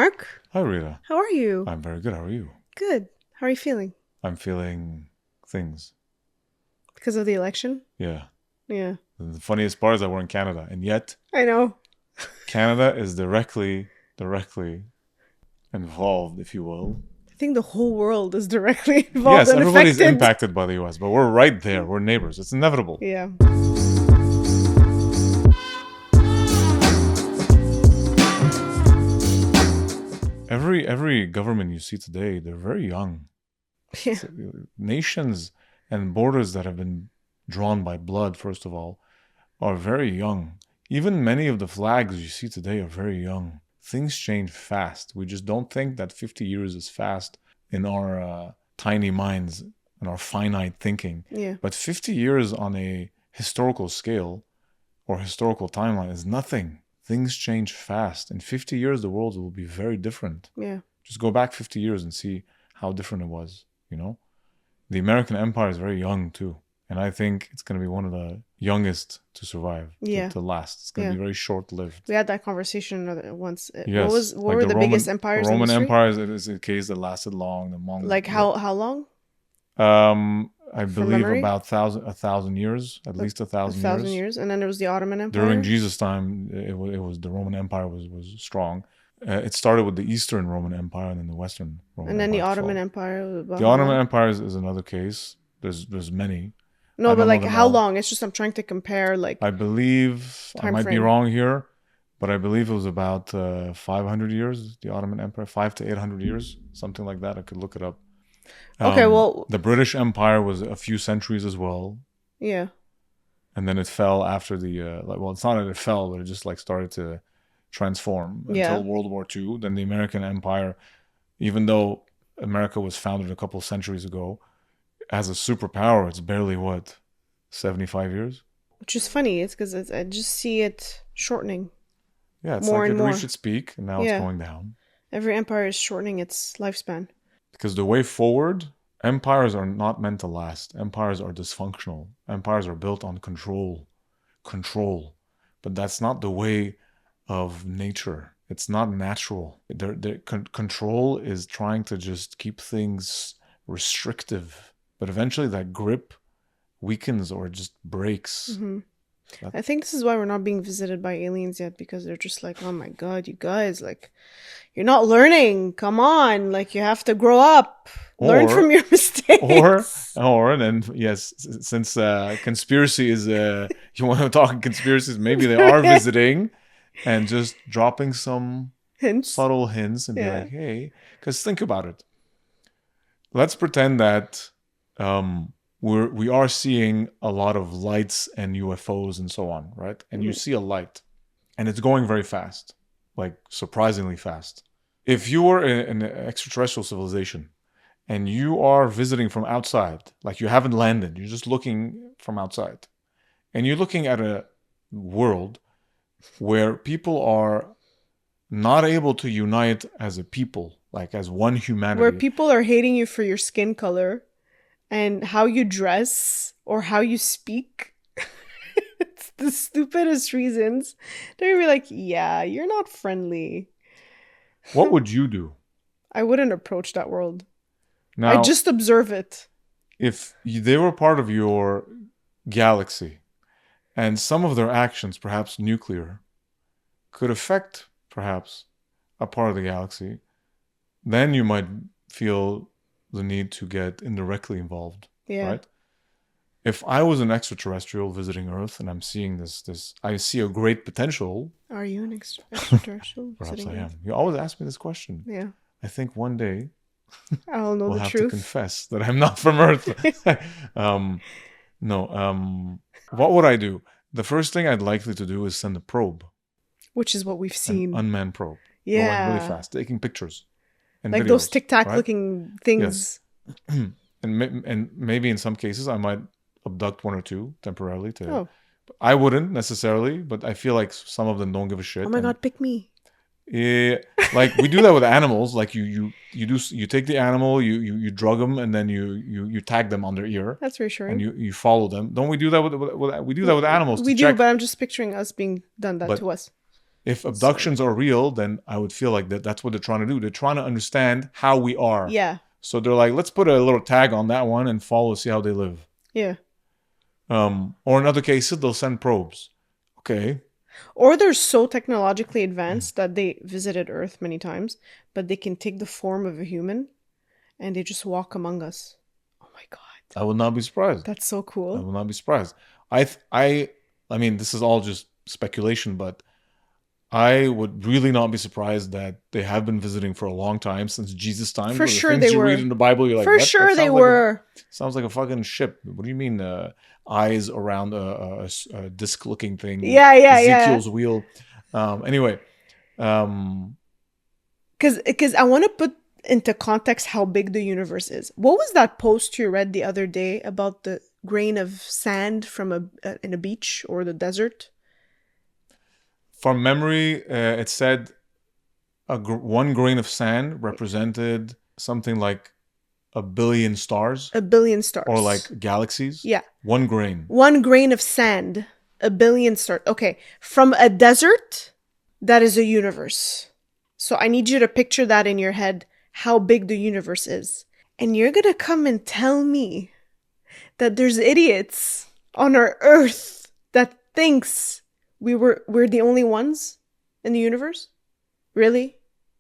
Mark. Hi, Rita. How are you? I'm very good. How are you? Good. How are you feeling? I'm feeling things. Because of the election? Yeah. Yeah. The funniest part is that we're in Canada, and yet I know. Canada is directly involved, if you will. I think the whole world is directly involved Yes, and everybody's affected. impacted by the US, but we're right there. We're neighbors. It's inevitable. Yeah. Every government you see today, they're very young. Yeah. Nations and borders that have been drawn by blood, first of all, are very young. Even many of the flags you see today are very young. Things change fast. We just don't think that 50 years is fast in our tiny minds and our finite thinking. Yeah. But 50 years on a historical scale or historical timeline is nothing. Things change fast. In 50 years, the world will be very different. Yeah. Just go back 50 years and see how different it was, you know? The American Empire is very young too. And I think it's going to be one of the youngest to survive, Yeah. to last. It's going to be very short-lived. We had that conversation once. Yes. What were the biggest empires The in Roman history? Empire is a case that lasted long. The Mongol. Like how long? I believe memory? about 1,000 years, at least 1,000 years. 1,000 years. And then there was the Ottoman Empire. During Jesus' time, it was the Roman Empire was strong. It started with the Eastern Roman Empire and then the Western Roman Empire. And then the Ottoman Empire. Was about The how Ottoman long? Empire is another case. There's many. No, I but don't like know them how all. long? It's just I'm trying to compare like I believe, I Time might be frame. wrong here, but I believe it was about 500 years, the Ottoman Empire, 500 to 800 years, something like that. I could look it up. Okay, well- the British Empire was a few centuries as well, yeah. and then it fell after the well, it's not that it fell, but it just like started to transform Yeah. until World War II. Then the American Empire, even though America was founded a couple centuries ago, as a superpower, it's barely 75 years. Which is funny. It's because I just see it shortening. Yeah, it's More like and it more. reached its peak, and now Yeah. it's going down. Every empire is shortening its lifespan. Because the way forward, empires are not meant to last. Empires are dysfunctional. Empires are built on control. But that's not the way of nature. It's not natural. Control is trying to just keep things restrictive. But eventually that grip weakens or just breaks. Hmm. I think this is why we're not being visited by aliens yet, because they're just like, oh my god, you guys, like, you're not learning. Come on, like, you have to grow up, learn from your mistakes. Or then yes, since conspiracy is you want to talk conspiracies, maybe they are visiting and just dropping some Hints. subtle hints and be Yeah. like, hey, because think about it. Let's pretend that we are seeing a lot of lights and UFOs and so on, right? And you see a light, and it's going very fast, like surprisingly fast. If you were an extraterrestrial civilization and you are visiting from outside, like you haven't landed, you're just looking from outside, and you're looking at a world where people are not able to unite as a people, like as one humanity. Where people are hating you for your skin color and how you dress or how you speak. It's the stupidest reasons. They're gonna be like, yeah, you're not friendly. What would you do? I wouldn't approach that world. Now, I just observe it. if they were part of your galaxy and some of their actions, perhaps nuclear, could affect perhaps a part of the galaxy, then you might feel the need to get indirectly involved, Yeah. right? If I was an extraterrestrial visiting Earth and I'm seeing this, I see a great potential. Are you an extraterrestrial? Perhaps sitting I in- am. You always ask me this question. Yeah. I think one day I'll know we'll the have to truth. confess that I'm not from Earth. What would I do? The first thing I'd likely to do is send a probe, Which is what we've an seen. unmanned probe, Yeah. going really fast, taking pictures and Like videos, those Tic Tac right? looking things. and maybe in some cases I might abduct one or two temporarily to. Oh. I wouldn't necessarily, but I feel like some of them don't give a shit. Oh my god, pick me. Yeah, like we do that with animals. Like you take the animal, you drug them, and then you tag them on their ear, That's reassuring. and you follow them. Don't we do that with we do that with animals? We to do, check. but I'm just picturing us being done that But- to us. If abductions are real, then I would feel like that's what they're trying to do. They're trying to understand how we are. Yeah. So they're like, let's put a little tag on that one and follow, see how they live. Yeah. Or in other cases, they'll send probes. Okay. Or they're so technologically advanced that they visited Earth many times, but they can take the form of a human and they just walk among us. Oh my God. I would not be surprised. That's so I cool. will not be surprised. I mean, this is all just speculation, but I would really not be surprised that they have been visiting for a long time, since Jesus' time. For The sure things they you were. read in the Bible, you're like, For what? sure That they sounds like were. sounds like a fucking ship. What do you mean, eyes around a disc-looking thing? Yeah. Ezekiel's wheel. Anyway, um, Because I want to put into context how big the universe is. What was that post you read the other day about the grain of sand from in a beach or the desert? from memory, it said one grain of sand represented something like 1 billion stars, 1 billion stars. or like galaxies. Yeah. 1 grain. 1 grain of sand, 1 billion stars. Okay. From a desert, that is a universe. So I need you to picture that in your head, how big the universe is. And you're going to come and tell me that there's idiots on our Earth that thinks we're the only ones in the universe? Really?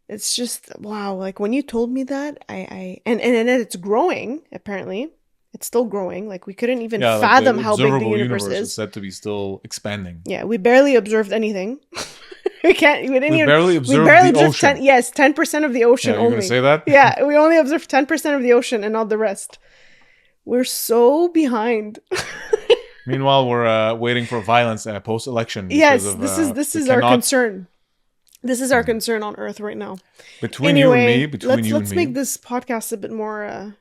It's just, wow. Like when you told me that, and it's growing, apparently. It's still growing. Like we couldn't even fathom how big the universe is. Is said to be still expanding. Yeah, we barely observed anything. We barely observed the ocean. 10% of the ocean Yeah, only. you're gonna say that? Yeah, we only observed 10% of the ocean and not the rest. We're so behind. Meanwhile, we're waiting for violence post-election. Yes, this is our concern. This is our concern on Earth right now. Between you and me, let's make this podcast a bit more,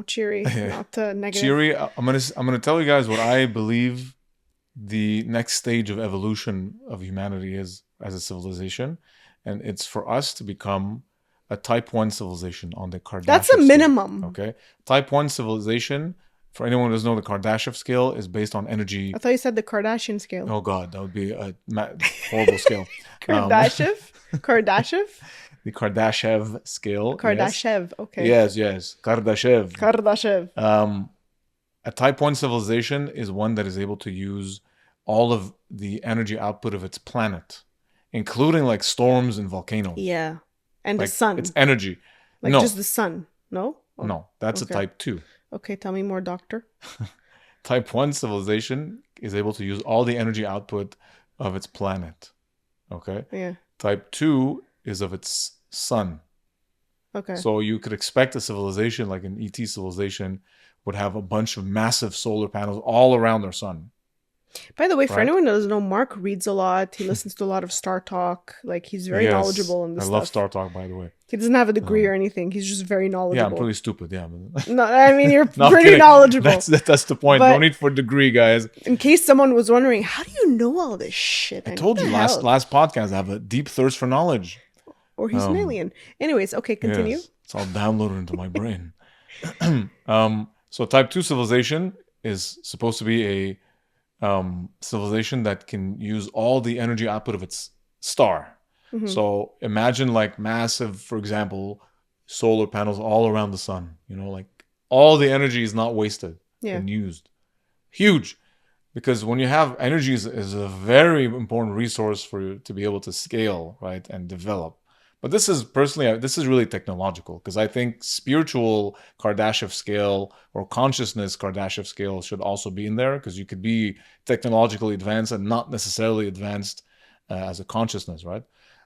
cheery, not negative. Cheery. I'm gonna tell you guys what I believe the next stage of evolution of humanity is as a civilization, and it's for us to become a Type 1 civilization on the Kardashev That's a minimum. Scale, okay? Type 1 civilization, for anyone who doesn't know, the Kardashev scale is based on energy. I thought you said the Kardashian scale. Oh God, that would be a horrible scale. Kardashev? Kardashev? The Kardashev scale. Kardashev, okay. Yes. Kardashev. Kardashev. A Type 1 civilization is one that is able to use all of the energy output of its planet, including like storms and volcanoes. Yeah. And like, the sun. It's energy. Like no. just the sun. No? Oh. No, that's okay. a Type 2. Okay, tell me more, doctor. Type 1 civilization is able to use all the energy output of its planet. Okay? Yeah. Type 2 is of its sun. Okay. So you could expect a civilization like an ET civilization would have a bunch of massive solar panels all around their sun. By the way, for anyone who doesn't know, Mark reads a lot. He listens to a lot of Star Talk. Like, he's very knowledgeable in this stuff. I love Star Talk, by the way. He doesn't have a degree or anything. He's just very knowledgeable. Yeah, I'm pretty stupid, yeah. No, I mean, you're pretty knowledgeable. That's the point. No need for a degree, guys. In case someone was wondering, how do you know all this shit? I told you last podcast, I have a deep thirst for knowledge. Or he's an alien. Anyways, okay, continue. Yes, it's all downloaded into my brain. So Type 2 civilization is supposed to be a civilization that can use all the energy output of its star. Mm-hmm. So imagine like massive, for example, solar panels all around the sun. Like all the energy is not wasted and used. Huge. Because when you have energy is a very important resource for you to be able to scale, right, and develop. But this is really technological, because I think spiritual Kardashev scale or consciousness Kardashev scale should also be in there, because you could be technologically advanced and not necessarily advanced as a consciousness, right?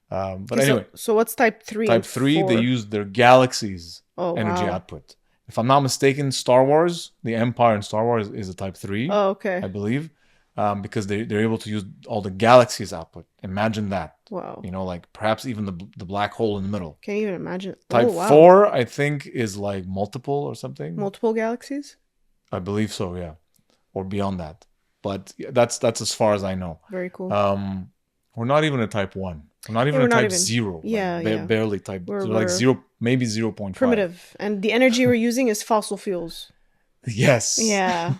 But anyway. So what's Type 3? Type 3, they use their galaxies energy output. If I'm not mistaken, Star Wars, the Empire in Star Wars is a Type 3. Oh, okay. I believe. Because they're able to use all the galaxies output. Imagine that. Wow. Like perhaps even the black hole in the middle. Can't even imagine. Type 4, I think, is like multiple or something. Multiple galaxies? I believe so, yeah. Or beyond that. But that's as far as I know. Very cool. We're not even a Type 1. We're not even a Type 0. Yeah, barely Type. We're like 0, maybe 0.5. Primitive. And the energy we're using is fossil fuels. Yes. Yeah.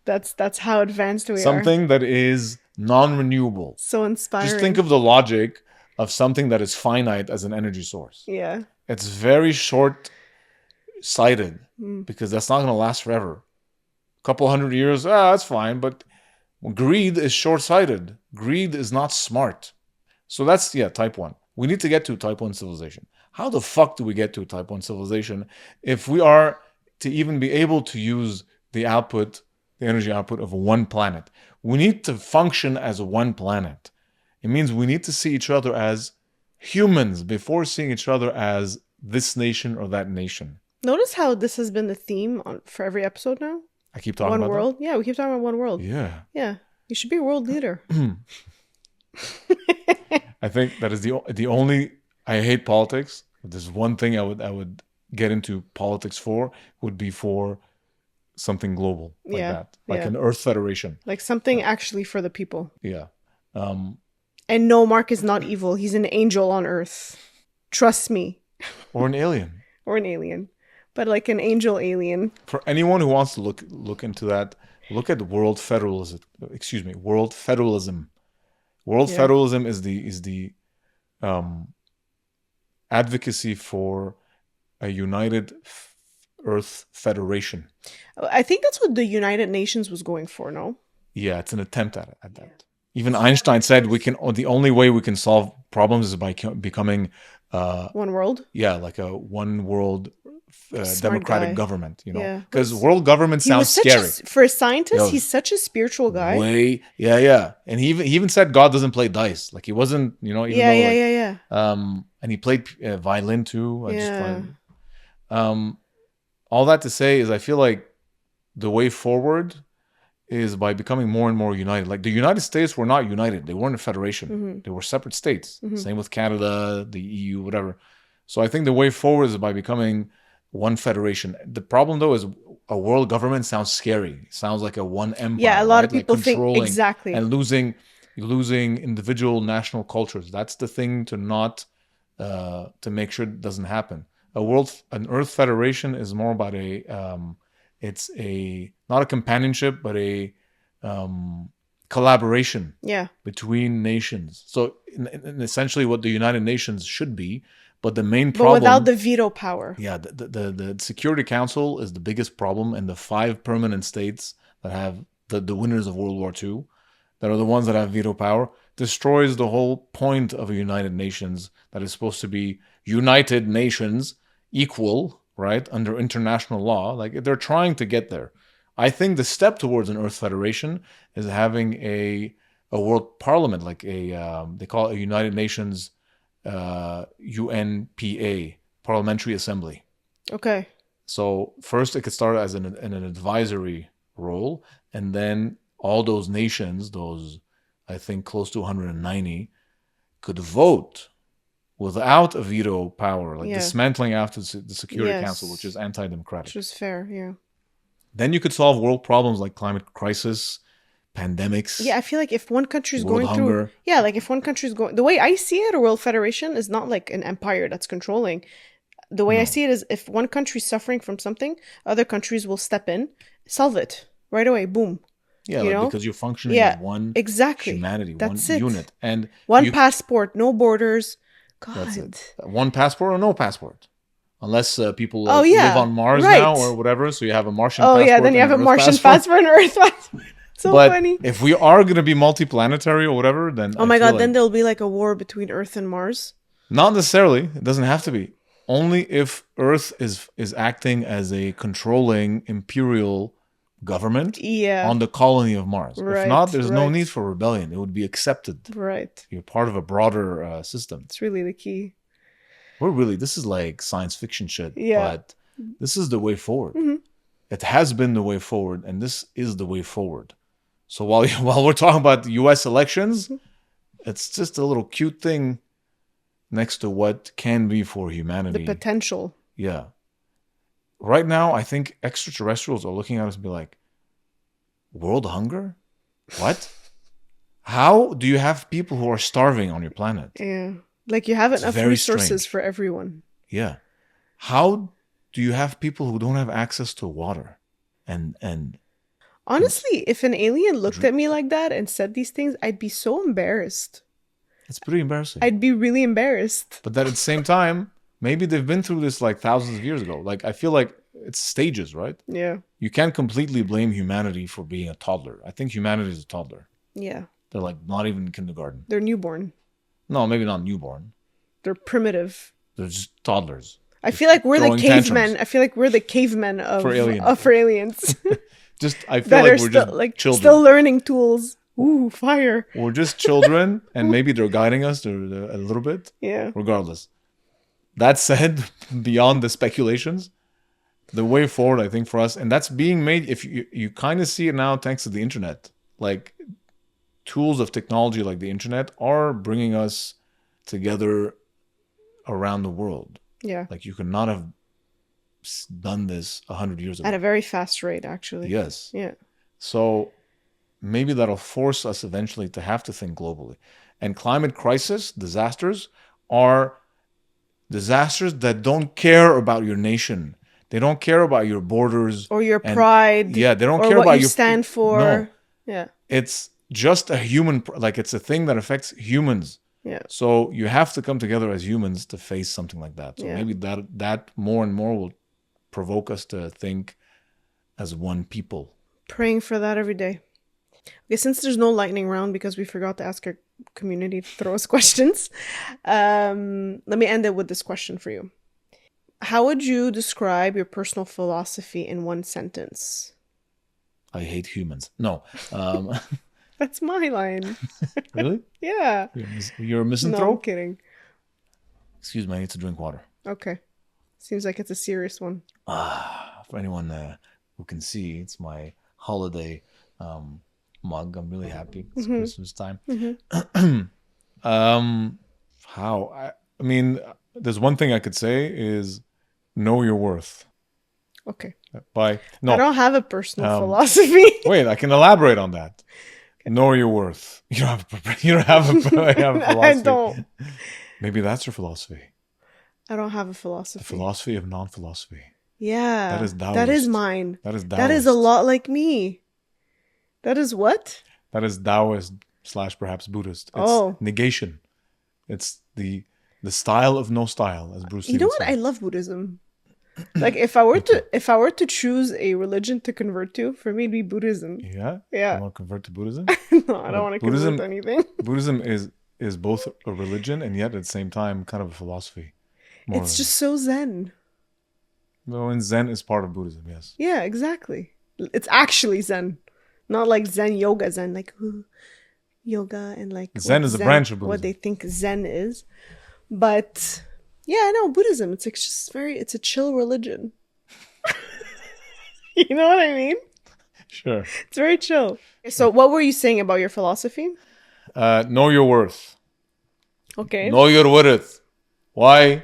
That's how advanced we are. Something that is non-renewable. So inspiring. Just think of the logic of something that is finite as an energy source. Yeah. It's very short-sighted Mm. because that's not going to last forever. A couple hundred years, that's fine. But greed is short-sighted. Greed is not smart. So that's, type 1. We need to get to type 1 civilization. How the fuck do we get to type 1 civilization if we are to even be able to use the energy output of one planet? We need to function as one planet. It means we need to see each other as humans before seeing each other as this nation or that nation. Notice how this has been the theme for every episode now? I keep talking One about world? Yeah, we keep talking about one world. that. Yeah. Yeah. You should be a world leader. I think that is the only. I hate politics. But there's one thing I would get into politics for, would be for something global like that, like an Earth Federation, like something actually for the people. Yeah. And no, Mark is not evil. He's an angel on Earth. Trust me. Or an alien. Or an alien, but like an angel alien. For anyone who wants to look into that, look at world federalism. Excuse me, world federalism. World federalism is the advocacy for a united Earth Federation. I think that's what the United Nations was going for, no? Yeah, it's an attempt at that. Even Einstein said the only way we can solve problems is by becoming one world. Yeah, like a one world democratic government, because world government sounds scary. For a scientist, he's such a spiritual guy. And he even said God doesn't play dice. Like he wasn't, and he played violin too. All that to say is, I feel like the way forward is by becoming more and more united. Like the United States were not united. They weren't a federation. Mm-hmm. They were separate states. Mm-hmm. Same with Canada, the EU, whatever. So I think the way forward is by becoming one federation. The problem, though, is a world government sounds scary. It sounds like a one empire. Yeah, a lot of people think exactly. And losing individual national cultures. That's the thing to not to make sure it doesn't happen. An Earth Federation is more about it's not a companionship, but a collaboration between nations. So in essentially what the United Nations should be, but the main problem... But without the veto power. Yeah, the Security Council is the biggest problem, and the 5 permanent states that have the winners of World War II, that are the ones that have veto power, destroys the whole point of a United Nations that is supposed to be United Nations, equal, right, under international law. Like they're trying to get there. I think the step towards an Earth Federation is having a world parliament, like they call it a United Nations UNPA, Parliamentary Assembly. Okay. So first it could start as an advisory role, and then all those nations, those I think close to 190, could vote without a veto power, like dismantling after the Security Council, which is anti-democratic. Which is fair, yeah. Then you could solve world problems like climate crisis, pandemics. Yeah, I feel like if one country's going through... Yeah, like if one country's going... The way I see it, a world federation is not like an empire that's controlling. The way I see it is if one country's suffering from something, other countries will step in, solve it right away, boom. Yeah, because you're functioning as one humanity, that's one unit. And one passport, no borders. God. That's it. One passport or no passport. Unless people live on Mars now or whatever, so you have a Martian passport. Oh yeah, then you have a Martian passport and an Earth passport. So funny. If we are going to be multiplanetary or whatever, then oh my God, then there'll be like a war between Earth and Mars. Not necessarily. It doesn't have to be. Only if Earth is acting as a controlling imperial government on the colony of Mars. If not, there's no need for rebellion. It would be accepted. Right. You're part of a broader system. It's really the key. This is like science fiction shit. Yeah. But this is the way forward. Mm-hmm. It has been the way forward, and this is the way forward. So while we're talking about the U.S. elections, it's just a little cute thing next to what can be for humanity. The potential. Yeah. Right now, I think extraterrestrials are looking at us and be like, world hunger? What? How do you have people who are starving on your planet? Yeah. Like you have enough resources for everyone. Yeah. How do you have people who don't have access to water? And honestly, if an alien looked at me like that and said these things, I'd be so embarrassed. It's pretty embarrassing. I'd be really embarrassed. But then at the same time, maybe they've been through this like thousands of years ago. Like, I feel like it's stages, right? Yeah. You can't completely blame humanity for being a toddler. I think humanity is a toddler. Yeah. They're like not even in kindergarten. They're newborn. No, maybe not newborn. They're primitive. They're just toddlers. I feel like we're the throwing cavemen. tantrums. I feel like we're the cavemen of For aliens. for aliens. I feel that like are we're still just like children. still learning tools. Ooh, fire. We're just children, and maybe they're guiding us a little bit. Yeah. Regardless. That said, beyond the speculations, the way forward, I think, for us, and that's being made, if you kind of see it now thanks to the internet. Like, tools of technology like the internet are bringing us together around the world. Yeah. Like, you could not have done this 100 years ago. At a very fast rate, actually. Yes. Yeah. So maybe that'll force us eventually to have to think globally. And climate crisis, disasters, are disasters that don't care about your nation. They don't care about your borders. Or your pride. Yeah, they don't or care what about you stand for. No. Yeah. It's just a human, like it's a thing that affects humans. Yeah. So you have to come together as humans to face something like that. So maybe that more and more will provoke us to think as one people. Praying for that every day. Okay, since there's no lightning round because we forgot to ask our community to throw us questions, let me end it with this question for you. How would you describe your personal philosophy in one sentence? I hate humans. No. That's my line. Really? Yeah. You're a misanthrope? No, I'm kidding. Excuse me, I need to drink water. Okay. Seems like it's a serious one. For anyone who can see, it's my holiday mug. I'm really happy. It's Christmas time. I mean, there's one thing I could say is know your worth. Okay. No, I don't have a personal philosophy. Wait, I can elaborate on that. Okay. Know your worth. You don't have a philosophy. I don't. Maybe that's your philosophy. I don't have a philosophy. The philosophy of non-philosophy. Yeah. That is Taoist. That is mine. That is Taoist. That is a lot like me. That is what? That is Taoist / perhaps Buddhist. It's negation. It's the style of no style, as Bruce Lee You know what? said. I love Buddhism. Like if I were to choose a religion to convert to, for me it'd be Buddhism. Yeah? Yeah. You want to convert to Buddhism? No, I don't want to convert to anything. Buddhism is both a religion and yet at the same time kind of a philosophy. It's just so Zen. No, and Zen is part of Buddhism, yes. Yeah, exactly. It's actually Zen. Not like Zen yoga, Zen like yoga and like Zen is a branch of Buddhism. What they think Zen is. But yeah, I know Buddhism. It's like just it's a chill religion. You know what I mean? Sure. It's very chill. So what were you saying about your philosophy? Know your worth. Okay. Know your worth. Why?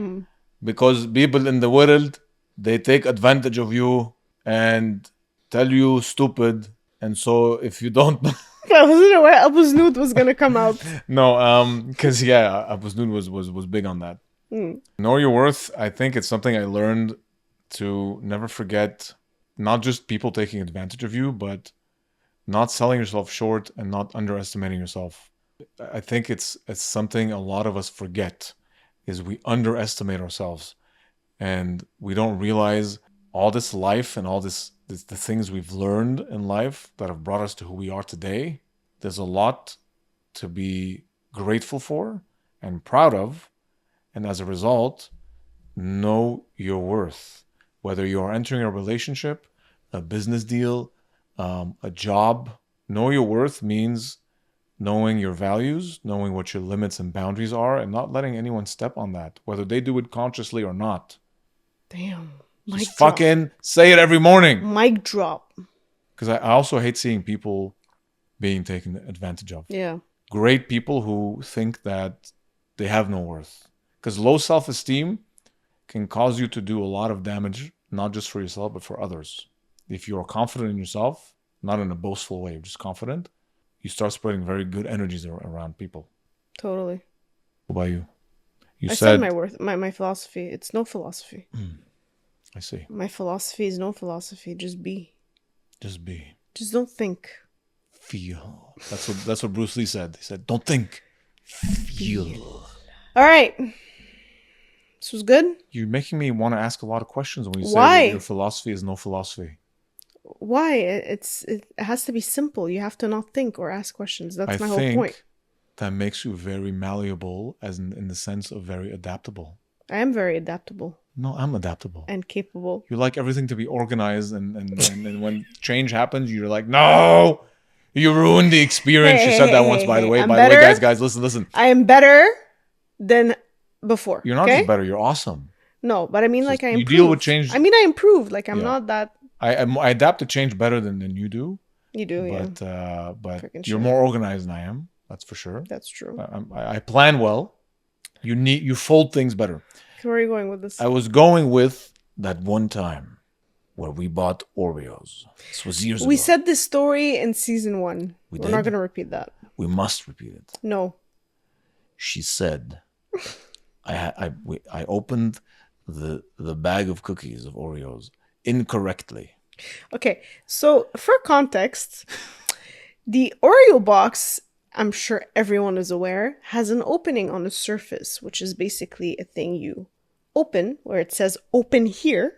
Because people in the world, they take advantage of you and tell you stupid. And so if you don't... I wasn't aware Abu Znood was going to come out. No, because Abu Znood was big on that. Know your worth. I think it's something I learned to never forget, not just people taking advantage of you, but not selling yourself short and not underestimating yourself. I think it's something a lot of us forget, is we underestimate ourselves and we don't realize all this life and all the things we've learned in life that have brought us to who we are today. There's a lot to be grateful for and proud of. And as a result, know your worth. Whether you are entering a relationship, a business deal, a job, know your worth means knowing your values, knowing what your limits and boundaries are, and not letting anyone step on that, whether they do it consciously or not. Damn. Just fucking say it every morning. Mic drop. Because I also hate seeing people being taken advantage of. Yeah. Great people who think that they have no worth. Because low self-esteem can cause you to do a lot of damage, not just for yourself, but for others. If you are confident in yourself, not in a boastful way, just confident, you start spreading very good energies around people. Totally. What about you? I said my worth, my philosophy. It's no philosophy. I see. My philosophy is no philosophy. Just be. Just be. Just don't think. Feel. That's what Bruce Lee said. He said, don't think. Feel. All right. This was good. You're making me want to ask a lot of questions when you say Why? that your philosophy is no philosophy. Why? It has to be simple. You have to not think or ask questions. That's my whole point. think that makes you very malleable, as in the sense of very adaptable. I am very adaptable No, I'm adaptable. and capable. You like everything to be organized, and when change happens, you're like, no, you ruined the experience. Hey, You said that hey, once, hey, by the hey, way. I'm By the way, better. guys, listen. I am better than before. You're not okay? just better. You're awesome. No, but I mean, It's like, just- I you improved. deal with change- I mean, I improved. Like, I'm Yeah. not that. I adapt to change better than you do, You do, yeah. but Freaking you're sure. more organized than I am. That's for sure. That's true. I plan well. You fold things better. Where are you going with this? I was going with that one time where we bought Oreos. This was years ago. We said this story in season 1. We We're not did? going to repeat that. We must repeat it. No. She said, I opened the bag of cookies of Oreos incorrectly. Okay, so for context, the Oreo box, I'm sure everyone is aware, has an opening on the surface, which is basically a thing you open, where it says open here.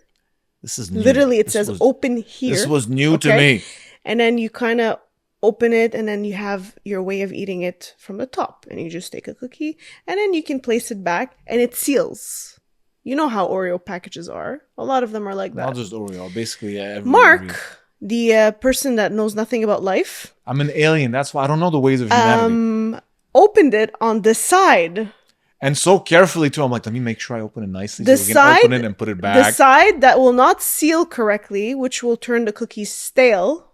This is new. Literally, it This says was- open here. This was new to okay? me. And then you kind of open it, and then you have your way of eating it from the top. And you just take a cookie, and then you can place it back, and it seals. You know how Oreo packages are. A lot of them are like that. Not just Oreo, basically every. Mark, the person that knows nothing about life, I'm an alien. That's why I don't know the ways of humanity. opened it on the side. And so carefully too. I'm like, let me make sure I open it nicely The so we can side- open it and put it The back. side that will not seal correctly, which will turn the cookies stale.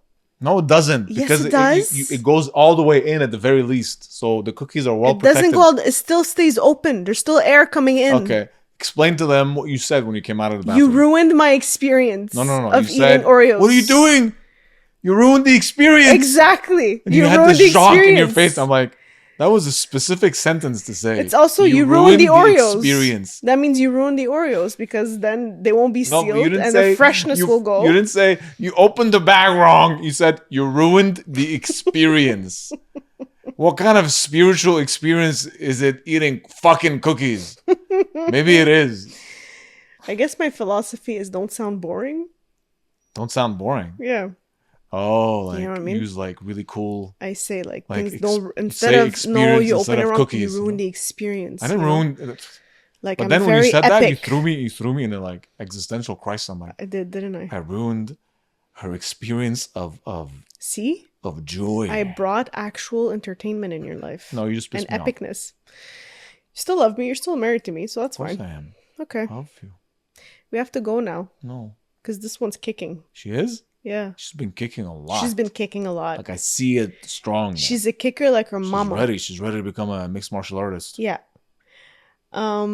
No, it doesn't. Yes, Because it does. it goes all the way in at the very least. So the cookies are well It doesn't protected. go out, it still stays open. There's still air coming in. Okay. Explain to them what you said when you came out of the You bathroom. ruined my experience No. of You said, eating Oreos. what are you doing? You ruined the experience. Exactly. And you had ruined this the shock experience. in your face. I'm like, that was a specific sentence to say. It's also you ruined the Oreos. experience. That means you ruined the Oreos because then they won't be No, but sealed and the freshness will go. You didn't say you opened the bag wrong. You said you ruined the experience. What kind of spiritual experience is it eating fucking cookies? Maybe it is. I guess my philosophy is don't sound boring. Don't sound boring. Yeah. Oh, like You know what I mean? use like really cool. I say like Like, things don't say instead of no, experience you instead open it of wrong, cookies, you you ruin know? the experience. I didn't you know? ruin. Like But I'm then when very you said epic. that, you threw me into like existential crisis. I'm like, I did, didn't I? I ruined her experience of See? joy. I brought actual entertainment in your life. No, you just and pissed me off. epicness. You still love me. You're still married to me, so that's Of course fine. I am. Okay. I love you. We have to go now No, because this one's kicking. she is. Yeah. She's been kicking a lot. She's been kicking a lot. like I see it strong. now. She's a kicker like her She's mama. ready. She's ready to become a mixed martial artist. Yeah. All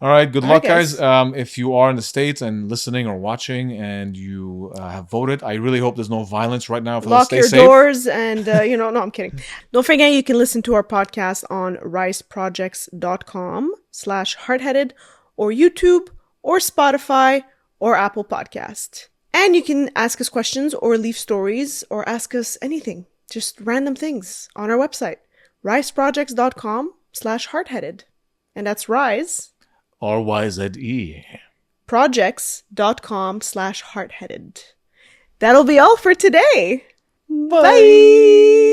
right. Good I luck, guess. guys. If you are in the States and listening or watching and you have voted, I really hope there's no violence right now. For Lock stay your safe. doors and, no, I'm kidding. Don't forget you can listen to our podcast on riseprojects.com/hardheaded or YouTube or Spotify or Apple Podcast. And you can ask us questions or leave stories or ask us anything, just random things on our website, riseprojects.com/hardheaded. And that's Rise. RYZE. projects.com/hardheaded. That'll be all for today. Bye. Bye.